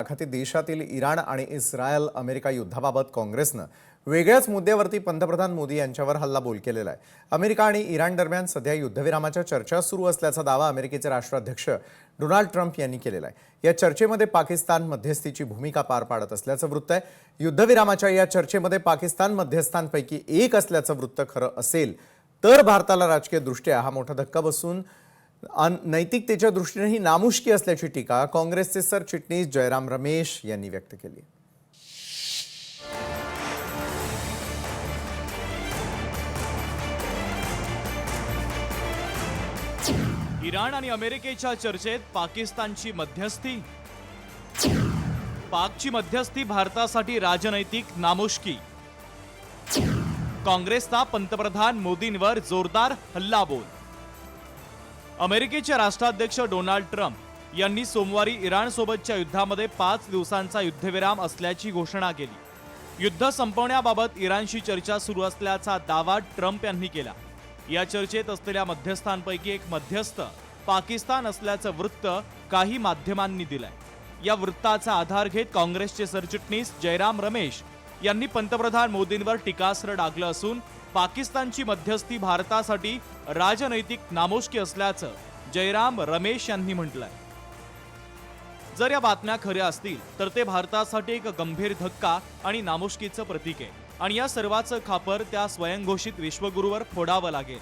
आखाती देशातील इराण आणि इस्रायल अमेरिका युद्धाबाबत काँग्रेसनं वेगळ्याच मुद्द्यावरती पंतप्रधान मोदी यांच्यावर हल्लाबोल केलेला आहे। अमेरिका आणि इराण दरम्यान सध्या युद्धविरामाच्या चर्चा सुरू असल्याचा दावा अमेरिकेचे राष्ट्राध्यक्ष डोनाल्ड ट्रम्प यांनी केलेला आहे। या चर्चेमध्ये पाकिस्तान मध्यस्थीची भूमिका पार पाडत असल्याचं वृत्त आहे। युद्धविरामाच्या या चर्चेमध्ये पाकिस्तान मध्यस्थांपैकी एक असल्याचं वृत्त खरं असेल तर भारताला राजकीयदृष्ट्या हा मोठा धक्का बसून नैतिकतेच्या दृष्टीने ही नामुष्की असल्याची टीका काँग्रेसचे सरचिटणीस जयराम रमेश यांनी व्यक्त केली। इराण आणि अमेरिकेच्या चर्चेत पाकिस्तानची मध्यस्थी, पाकची मध्यस्थी भारतासाठी राजनैतिक नामुष्की। काँग्रेसचा पंतप्रधान मोदींवर जोरदार हल्लाबोल। अमेरिकेचे राष्ट्राध्यक्ष डोनाल्ड ट्रम्प यांनी सोमवारी इराणसोबतच्या युद्धामध्ये 5 दिवसांचा युद्धविराम असल्याची घोषणा केली। युद्ध संपवण्याबाबत इराणशी चर्चा सुरू असल्याचा दावा ट्रम्प यांनी केला। या चर्चेत असलेल्या मध्यस्थांपैकी एक मध्यस्थ पाकिस्तान असल्याचं वृत्त काही माध्यमांनी दिलंय। या वृत्ताचा आधार घेत काँग्रेसचे सरचिटणीस जयराम रमेश यांनी पंतप्रधान मोदींवर टीकास्त्र डागलं असून पाकिस्तानची मध्यस्थी भारतासाठी राजनैतिक नामुष्की असल्याचं जयराम रमेश यांनी म्हटलंय। जर या बातम्या खऱ्या असतील तर ते भारतासाठी एक गंभीर धक्का आणि नामुष्कीचं प्रतीक आहे आणि या सर्वाचं खापर त्या स्वयंघोषित विश्वगुरूवर फोडावं लागेल।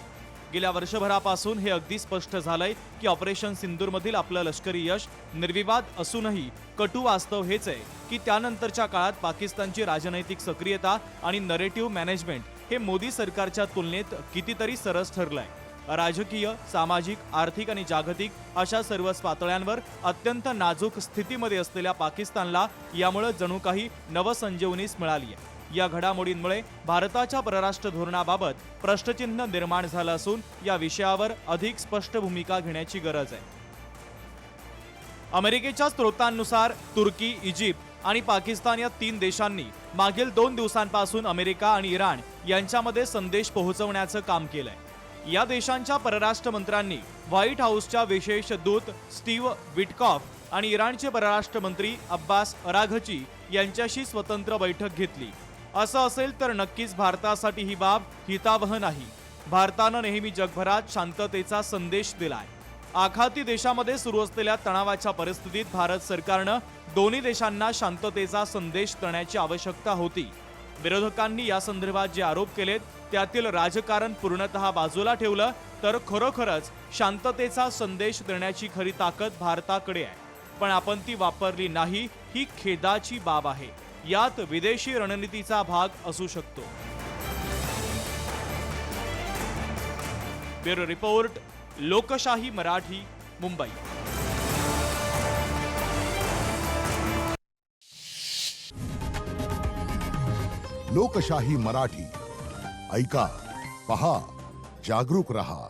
गेल्या वर्षभरापासून हे अगदी स्पष्ट झालंय की ऑपरेशन सिंदूरमधील आपलं लष्करी यश निर्विवाद असूनही कटू वास्तव हेच आहे की त्यानंतरच्या काळात पाकिस्तानची राजनैतिक सक्रियता आणि नरेटिव्ह मॅनेजमेंट हे मोदी सरकारच्या तुलनेत कितीतरी सरस ठरलंय। राजकीय, सामाजिक, आर्थिक आणि जागतिक अशा सर्वच पातळ्यांवर अत्यंत नाजूक स्थितीमध्ये असलेल्या पाकिस्तानला यामुळे जणू काही नवसंजीवनीच मिळाली आहे। या घडामोडींमुळे भारताच्या परराष्ट्र धोरणाबाबत प्रश्नचिन्ह निर्माण झालं असून या विषयावर अधिक स्पष्ट भूमिका घेण्याची गरज आहे। अमेरिकेच्या स्रोतांनुसार तुर्की, इजिप्त आणि पाकिस्तान या 3 देशांनी मागील 2 दिवसांपासून अमेरिका आणि इराण यांच्यामध्ये संदेश पोहोचवण्याचं काम केलंय। या देशांच्या परराष्ट्र मंत्र्यांनी व्हाईट हाऊसच्या विशेष दूत स्टीव्ह विटकॉफ आणि इराणचे परराष्ट्र मंत्री अब्बास अराघची यांच्याशी स्वतंत्र बैठक घेतली। असं असेल तर नक्कीच भारतासाठी ही बाब हितावह नाही। भारतानं नेहमी जगभरात शांततेचा संदेश दिलाय। आखाती देशामध्ये सुरू असलेल्या तणावाच्या परिस्थितीत भारत सरकारनं दोन्ही देशांना शांततेचा संदेश देण्याची आवश्यकता होती। विरोधकांनी या संदर्भात जे आरोप केलेत त्यातील राजकारण पूर्णतः बाजूला ठेवलं तर खरोखरच शांततेचा संदेश देण्याची खरी ताकद भारताकडे आहे, पण आपण ती वापरली नाही ही खेदाची बाब आहे। यात विदेशी रणनीतीचा भाग असू शकतो। ब्युरो रिपोर्ट, लोकशाही मराठी, मुंबई। लोकशाही मराठी ऐका, पहा, जागरूक रहा।